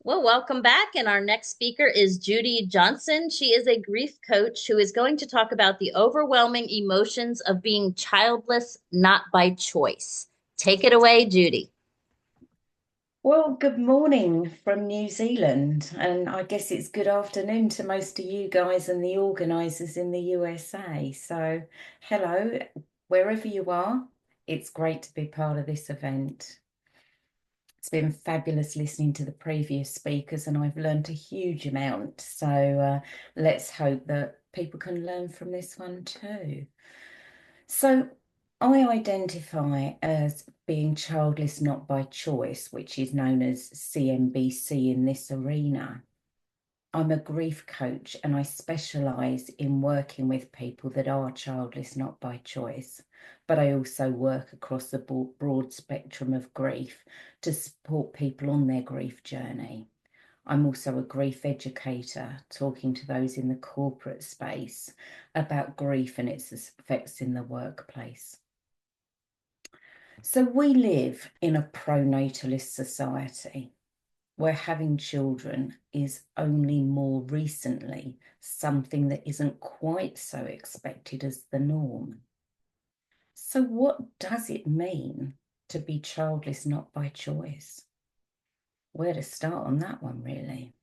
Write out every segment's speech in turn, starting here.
Well, welcome back. And our next speaker is Judy Johnson. She is a grief coach who is going to talk about the overwhelming emotions of being childless, not by choice. Take it away, Judy. Well, good morning from New Zealand, and I guess it's good afternoon to most of you guys and the organisers in the USA. So, hello, wherever you are, it's great to be part of this event. It's been fabulous listening to the previous speakers, and I've learned a huge amount. So, let's hope that people can learn from this one too. So, I identify as being childless not by choice, which is known as CMBC in this arena. I'm a grief coach and I specialise in working with people that are childless not by choice, but I also work across the broad spectrum of grief to support people on their grief journey. I'm also a grief educator, talking to those in the corporate space about grief and its effects in the workplace. So we live in a pronatalist society where having children is only more recently something that isn't quite so expected as the norm. So what does it mean to be childless not by choice? Where to start on that one, really?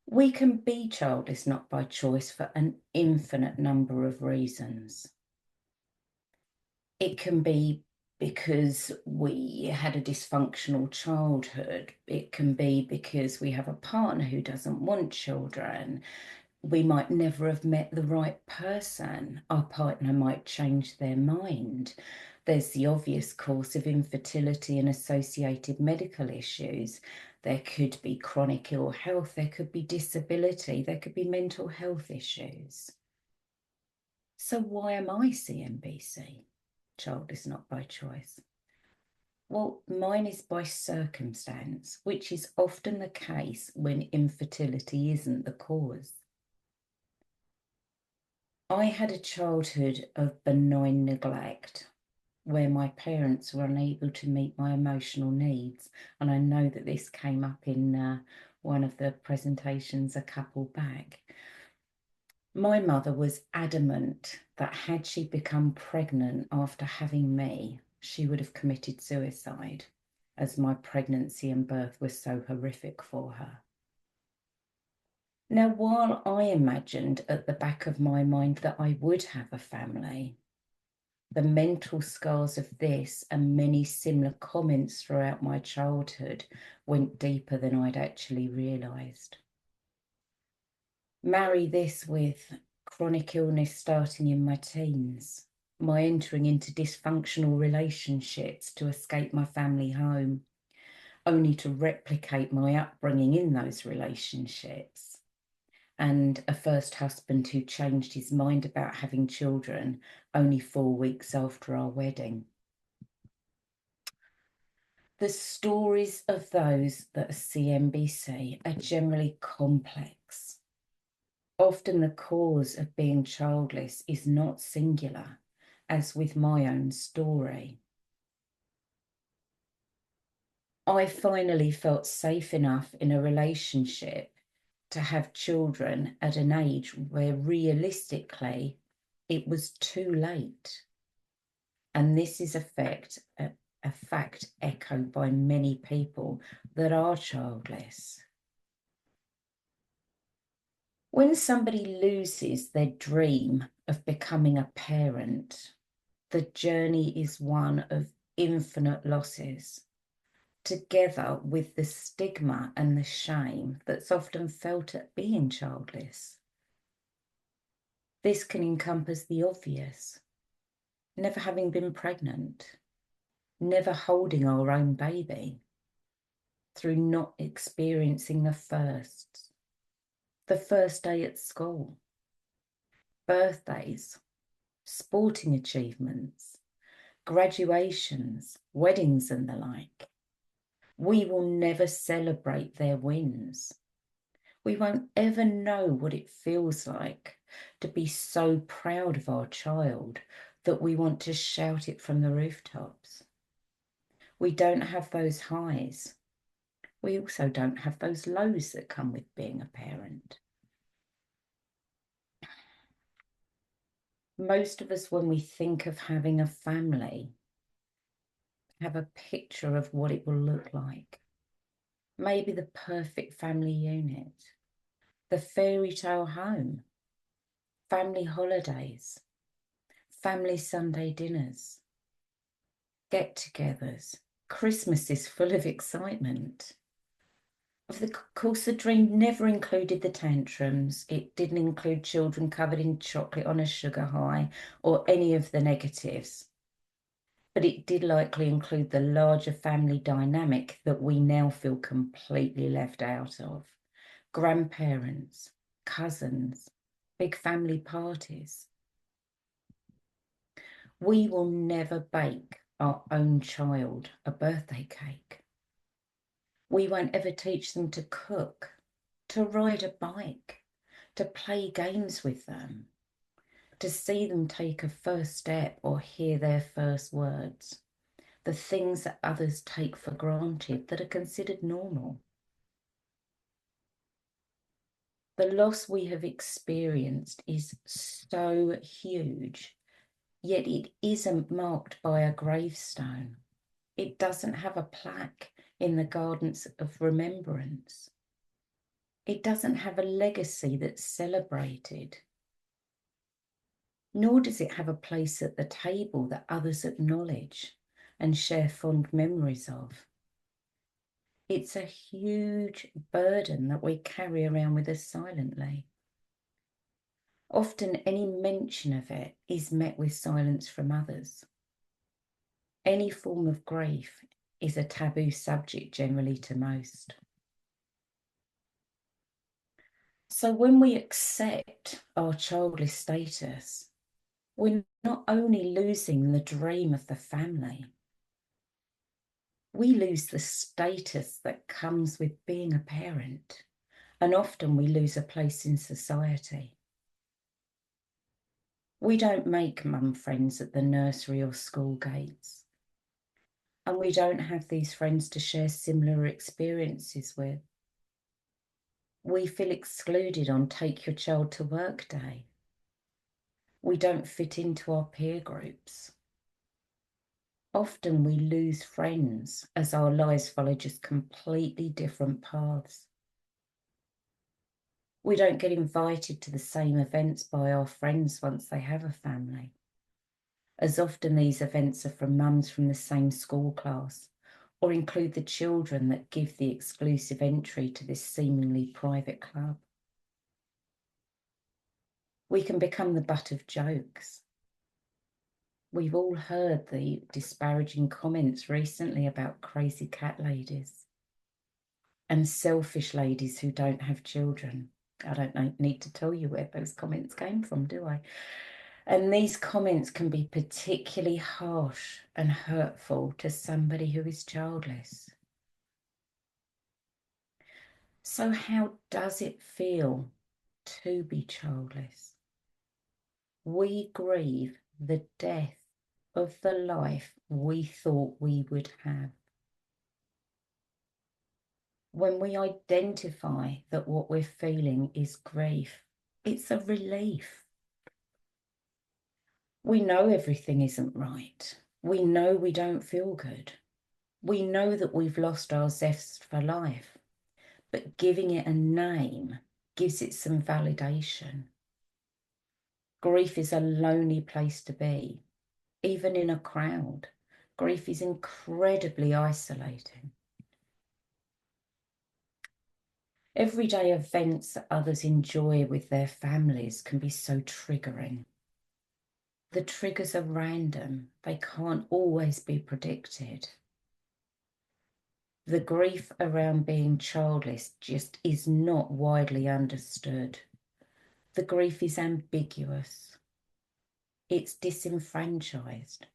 We can be childless not by choice for an infinite number of reasons. It can be because we had a dysfunctional childhood. It can be because we have a partner who doesn't want children. We might never have met the right person. Our partner might change their mind. There's the obvious cause of infertility and associated medical issues. There could be chronic ill health, there could be disability, there could be mental health issues. So why am I CNBC? Child is not by choice. Well, mine is by circumstance, which is often the case when infertility isn't the cause. I had a childhood of benign neglect where my parents were unable to meet my emotional needs. And I know that this came up in one of the presentations a couple back. My mother was adamant that had she become pregnant after having me, she would have committed suicide, as my pregnancy and birth were so horrific for her. Now, while I imagined at the back of my mind that I would have a family, the mental scars of this and many similar comments throughout my childhood went deeper than I'd actually realised. Marry this with chronic illness starting in my teens, my entering into dysfunctional relationships to escape my family home, only to replicate my upbringing in those relationships, and a first husband who changed his mind about having children only 4 weeks after our wedding. The stories of those that are CNBC are generally complex. Often the cause of being childless is not singular, as with my own story. I finally felt safe enough in a relationship to have children at an age where realistically it was too late. And this is a fact echoed by many people that are childless. When somebody loses their dream of becoming a parent, the journey is one of infinite losses, together with the stigma and the shame that's often felt at being childless. This can encompass the obvious: never having been pregnant, never holding our own baby, through not experiencing the first day at school, birthdays, sporting achievements, graduations, weddings, and the like. We will never celebrate their wins. We won't ever know what it feels like to be so proud of our child that we want to shout it from the rooftops. We don't have those highs. We also don't have those lows that come with being a parent. Most of us, when we think of having a family, have a picture of what it will look like. Maybe the perfect family unit, the fairy tale home, family holidays, family Sunday dinners, get-togethers, Christmases full of excitement. Of course, the dream never included the tantrums. It didn't include children covered in chocolate on a sugar high or any of the negatives. But it did likely include the larger family dynamic that we now feel completely left out of. Grandparents, cousins, big family parties. We will never bake our own child a birthday cake. We won't ever teach them to cook, to ride a bike, to play games with them, to see them take a first step or hear their first words, the things that others take for granted that are considered normal. The loss we have experienced is so huge, yet it isn't marked by a gravestone. It doesn't have a plaque in the gardens of remembrance. It doesn't have a legacy that's celebrated. Nor does it have a place at the table that others acknowledge and share fond memories of. It's a huge burden that we carry around with us silently. Often any mention of it is met with silence from others. Any form of grief is a taboo subject generally to most. So when we accept our childless status, we're not only losing the dream of the family, we lose the status that comes with being a parent, and often we lose a place in society. We don't make mum friends at the nursery or school gates, and we don't have these friends to share similar experiences with. We feel excluded on Take Your Child to Work Day. We don't fit into our peer groups. Often we lose friends as our lives follow just completely different paths. We don't get invited to the same events by our friends once they have a family, as often these events are from mums from the same school class or include the children that give the exclusive entry to this seemingly private club. We can become the butt of jokes. We've all heard the disparaging comments recently about crazy cat ladies and selfish ladies who don't have children. I don't need to tell you where those comments came from, do I? And these comments can be particularly harsh and hurtful to somebody who is childless. So how does it feel to be childless? We grieve the death of the life we thought we would have. When we identify that what we're feeling is grief, it's a relief. We know everything isn't right. We know we don't feel good. We know that we've lost our zest for life, but giving it a name gives it some validation. Grief is a lonely place to be, even in a crowd. Grief is incredibly isolating. Everyday events that others enjoy with their families can be so triggering. The triggers are random. They can't always be predicted. The grief around being childless just is not widely understood. The grief is ambiguous. It's disenfranchised.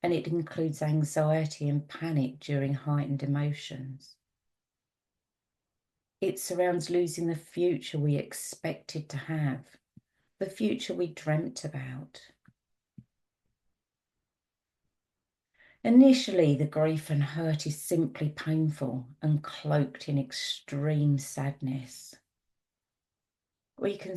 And it includes anxiety and panic during heightened emotions. It surrounds losing the future we expected to have, the future we dreamt about. Initially, the grief and hurt is simply painful and cloaked in extreme sadness. We can